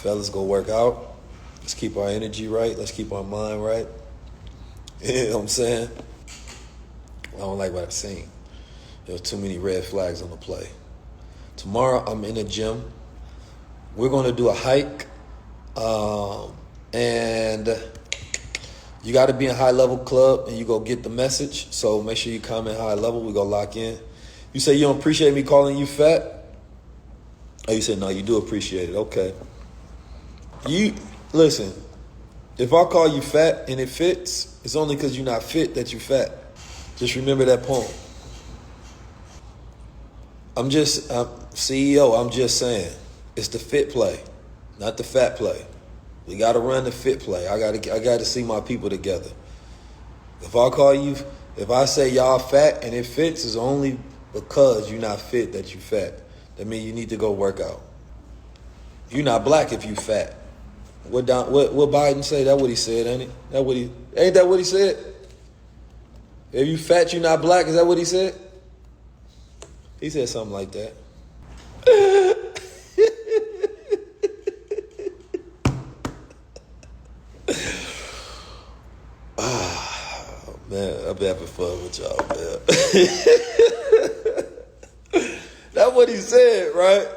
Fellas, go work out. Let's keep our energy right. Let's keep our mind right. You know what I'm saying? I don't like what I've seen. There's too many red flags on the play. Tomorrow, I'm in the gym. We're going to do a hike. And you got to be in high level club and you go get the message. So make sure you comment high level. We go lock in. You say you don't appreciate me calling you fat? Oh, you said no, you do appreciate it. Okay. You listen, if I call you fat and it fits, it's only because you're not fit that you're fat. Just remember that poem. I'm CEO, I'm just saying. It's the fit play, not the fat play. We got to run the fit play. I got to see my people together. If I say y'all fat and it fits, it's only because you're not fit that you fat. That means you need to go work out. You're not black if you fat. What Biden say? That what he said, ain't it? Ain't that what he said? If you fat, you're not black. Is that what he said? He said something like that. Man, I've been having fun with y'all, man. That's what he said, right?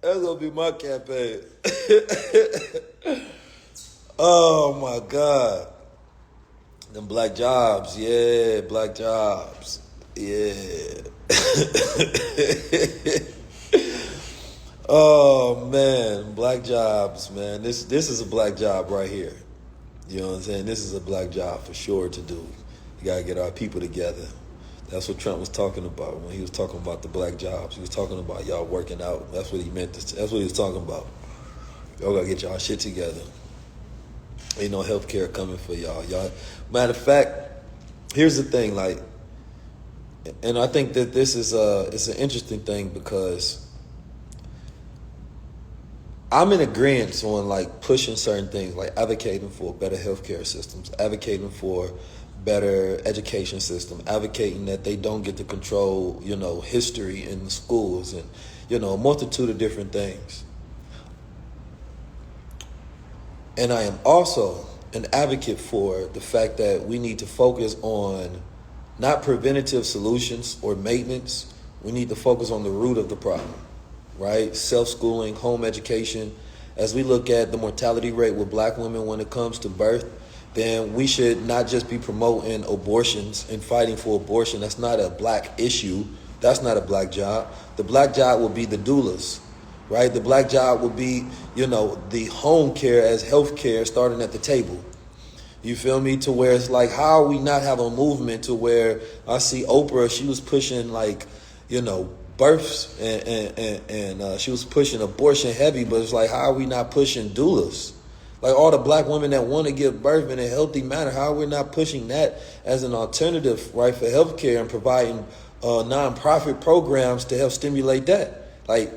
That's gonna be my campaign. Oh my God. Them black jobs, yeah, black jobs. Yeah. Oh man, black jobs, man. This is a black job right here. You know what I'm saying? This is a black job for sure to do. You gotta get our people together. That's what Trump was talking about when he was talking about the black jobs. He was talking about y'all working out. That's what he meant. That's what he was talking about. Y'all gotta get y'all shit together. Ain't no health care coming for y'all. Matter of fact, here's the thing, like, and I think that this is it's an interesting thing because I'm in agreement on like pushing certain things, like advocating for better healthcare systems, advocating for better education system, advocating that they don't get to control, history in the schools and, a multitude of different things. And I am also an advocate for the fact that we need to focus on not preventative solutions or maintenance. We need to focus on the root of the problem, right? Self-schooling, home education. As we look at the mortality rate with black women when it comes to birth, then we should not just be promoting abortions and fighting for abortion. That's not a black issue. That's not a black job. The black job will be the doulas, right? The black job will be, the home care as health care starting at the table. You feel me? To where it's like, how are we not have a movement to where I see Oprah, she was pushing births and she was pushing abortion heavy, but it's like, how are we not pushing doulas? Like all the black women that want to give birth in a healthy manner, how are we not pushing that as an alternative, right, for healthcare and providing nonprofit programs to help stimulate that? Like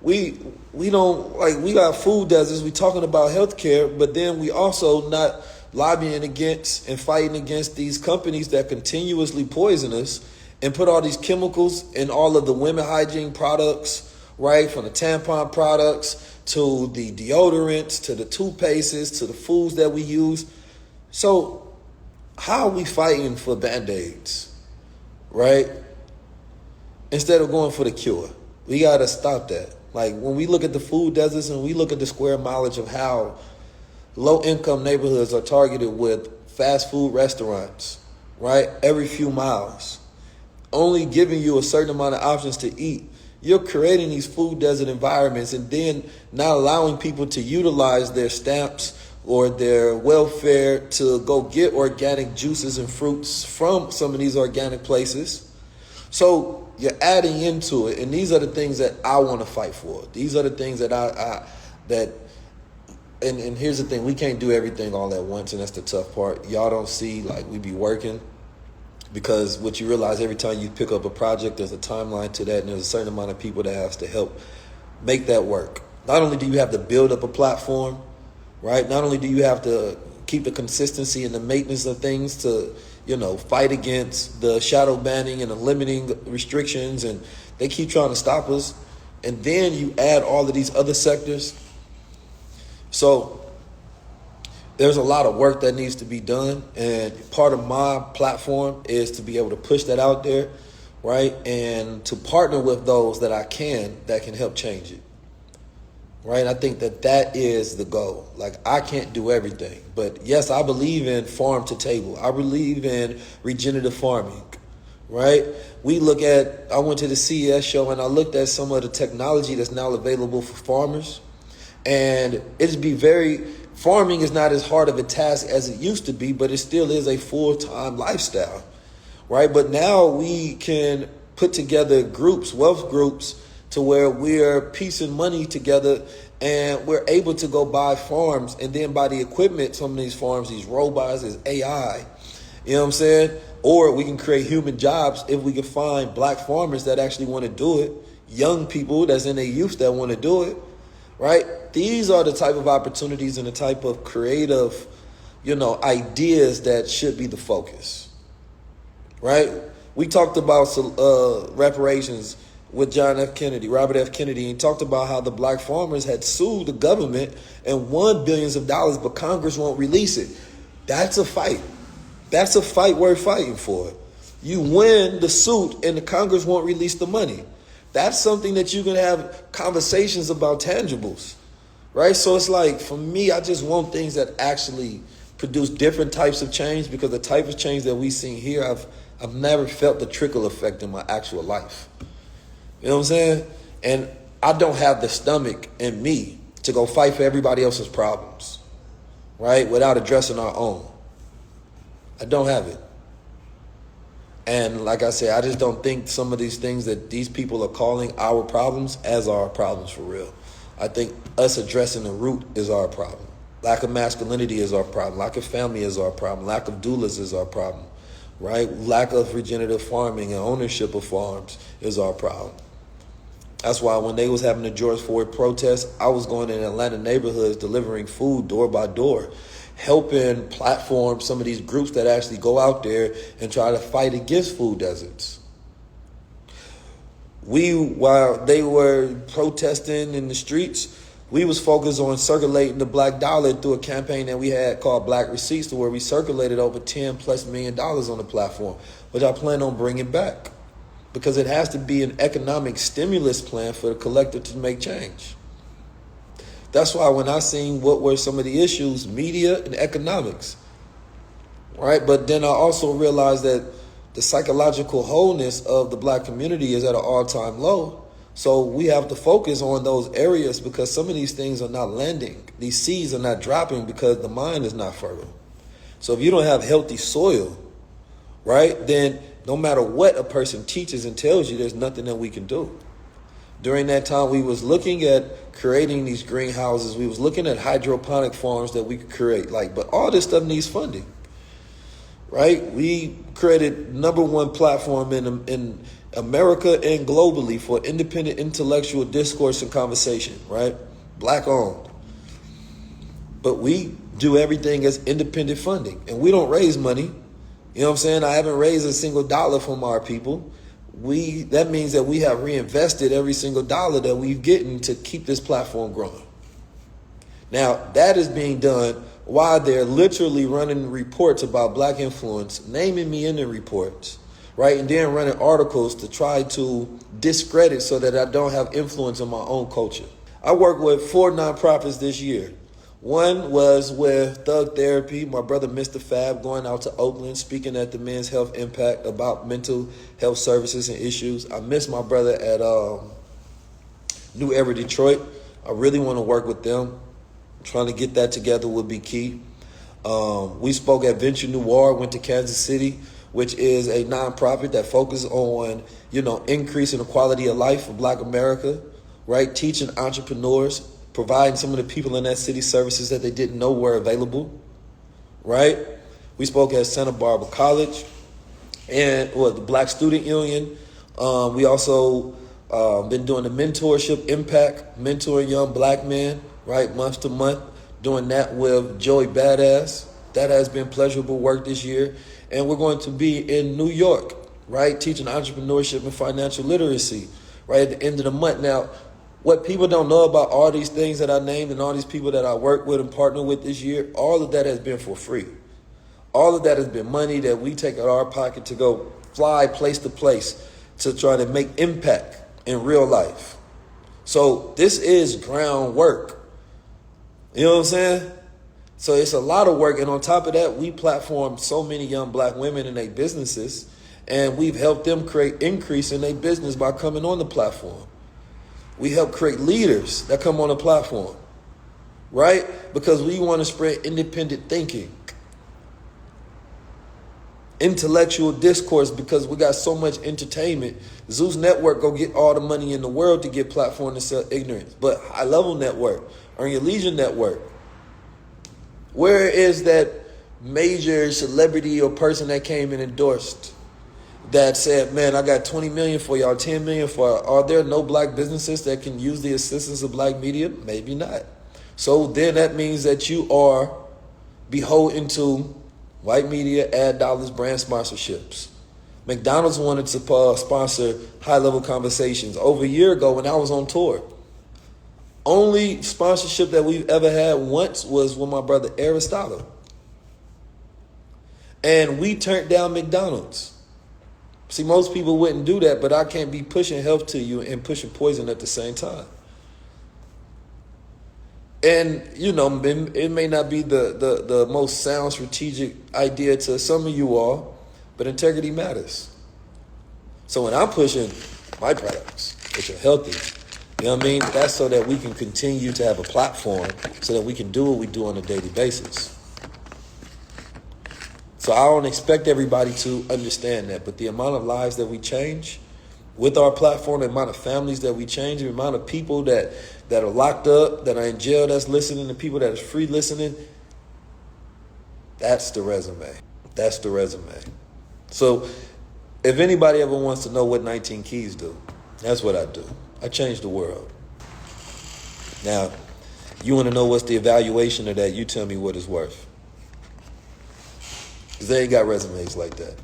we don't, like, we got food deserts, we talking about healthcare, but then we also not lobbying against and fighting against these companies that continuously poison us and put all these chemicals in all of the women hygiene products, right, from the tampon products to the deodorants, to the toothpastes, to the foods that we use. So how are we fighting for Band-Aids, right? Instead of going for the cure. We got to stop that. Like when we look at the food deserts and we look at the square mileage of how low-income neighborhoods are targeted with fast food restaurants, right, every few miles, only giving you a certain amount of options to eat. You're creating these food desert environments and then not allowing people to utilize their stamps or their welfare to go get organic juices and fruits from some of these organic places. So you're adding into it, and these are the things that I want to fight for. These are the things that and here's the thing, we can't do everything all at once, and that's the tough part. Y'all don't see, like, we be working. Because what you realize every time you pick up a project, there's a timeline to that, and there's a certain amount of people that has to help make that work. Not only do you have to build up a platform, right? Not only do you have to keep the consistency and the maintenance of things to, fight against the shadow banning and the limiting restrictions, and they keep trying to stop us. And then you add all of these other sectors. So there's a lot of work that needs to be done, and part of my platform is to be able to push that out there, right? And to partner with those that can help change it, right? I think that is the goal. Like, I can't do everything, but yes, I believe in farm to table. I believe in regenerative farming, right? I went to the CES show and I looked at some of the technology that's now available for farmers, and farming is not as hard of a task as it used to be, but it still is a full-time lifestyle, right? But now we can put together wealth groups, to where we're piecing money together and we're able to go buy farms and then buy the equipment, some of these farms, these robots, this AI, you know what I'm saying? Or we can create human jobs if we can find black farmers that actually want to do it, young people that's in their youth that want to do it, right? These are the type of opportunities and the type of creative, ideas that should be the focus, right? We talked about reparations with Robert F. Kennedy, and talked about how the black farmers had sued the government and won billions of dollars, but Congress won't release it. That's a fight. That's a fight worth fighting for. You win the suit and the Congress won't release the money. That's something that you can have conversations about, tangibles, right? So it's like, for me, I just want things that actually produce different types of change, because the type of change that we've seen here, I've never felt the trickle effect in my actual life. You know what I'm saying? And I don't have the stomach in me to go fight for everybody else's problems, right? Without addressing our own. I don't have it. And like I said, I just don't think some of these things that these people are calling our problems as our problems for real. I think us addressing the root is our problem. Lack of masculinity is our problem. Lack of family is our problem. Lack of doulas is our problem, right? Lack of regenerative farming and ownership of farms is our problem. That's why when they was having the George Floyd protest, I was going in Atlanta neighborhoods delivering food door by door, helping platform some of these groups that actually go out there and try to fight against food deserts. While they were protesting in the streets, we was focused on circulating the black dollar through a campaign that we had called Black Receipts, to where we circulated over $10+ million on the platform, which I plan on bringing back, because it has to be an economic stimulus plan for the collective to make change. That's why when I seen what were some of the issues, media and economics, right? But then I also realized that the psychological wholeness of the black community is at an all-time low. So we have to focus on those areas, because some of these things are not landing. These seeds are not dropping because the mind is not fertile. So if you don't have healthy soil, right, then no matter what a person teaches and tells you, there's nothing that we can do. During that time, we was looking at creating these greenhouses. We was looking at hydroponic farms that we could create. But all this stuff needs funding, right? We created #1 platform in America and globally for independent intellectual discourse and conversation, right? Black owned. But we do everything as independent funding, and we don't raise money. You know what I'm saying? I haven't raised a single dollar from our people. That means that we have reinvested every single dollar that we've gotten to keep this platform growing. Now, that is being done while they're literally running reports about black influence, naming me in the reports, right? And then running articles to try to discredit so that I don't have influence in my own culture. I worked with 4 nonprofits this year. One was with Thug Therapy, my brother Mr. Fab, going out to Oakland, speaking at the Men's Health Impact about mental health services and issues. I miss my brother at New Era, Detroit. I really want to work with them. Trying to get that together would be key. We spoke at Venture Noir, went to Kansas City, which is a nonprofit that focuses on, increasing the quality of life for Black America, right? Teaching entrepreneurs, providing some of the people in that city services that they didn't know were available, right? We spoke at Santa Barbara College and the Black Student Union. We also been doing the mentorship impact, mentoring young black men, right, month to month, doing that with Joey Badass. That has been pleasurable work this year. And we're going to be in New York, right, teaching entrepreneurship and financial literacy, right, at the end of the month. Now, What people don't know about all these things that I named and all these people that I work with and partner with this year, all of that has been for free. All of that has been money that we take out of our pocket to go fly place to place to try to make impact in real life. So this is groundwork. You know what I'm saying? So it's a lot of work. And on top of that, we platform so many young black women in their businesses, and we've helped them create increase in their business by coming on the platform. We help create leaders that come on the platform, right? Because we want to spread independent thinking, intellectual discourse, because we got so much entertainment. Zeus Network go get all the money in the world to get platform to sell ignorance. But High Level Network, Earn Your Leisure Network, where is that major celebrity or person that came and endorsed that said, man, I got 20 million for y'all, 10 million for y'all? Are there no black businesses that can use the assistance of black media? Maybe not. So then that means that you are beholden to white media, ad dollars, brand sponsorships. McDonald's wanted to sponsor High Level Conversations over a year ago when I was on tour. Only sponsorship that we've ever had once was with my brother Aristotle. And we turned down McDonald's. See, most people wouldn't do that, but I can't be pushing health to you and pushing poison at the same time. And, you know, it may not be the most sound strategic idea to some of you all, but integrity matters. So when I'm pushing my products, which are healthy, you know what I mean? That's so that we can continue to have a platform so that we can do what we do on a daily basis. So I don't expect everybody to understand that, but the amount of lives that we change with our platform, the amount of families that we change, the amount of people that are locked up, that are in jail that's listening, the people that is free listening, that's the resume. That's the resume. So if anybody ever wants to know what 19 Keys do, that's what I do. I change the world. Now, you want to know what's the evaluation of that, you tell me what it's worth. Because they ain't got resumes like that.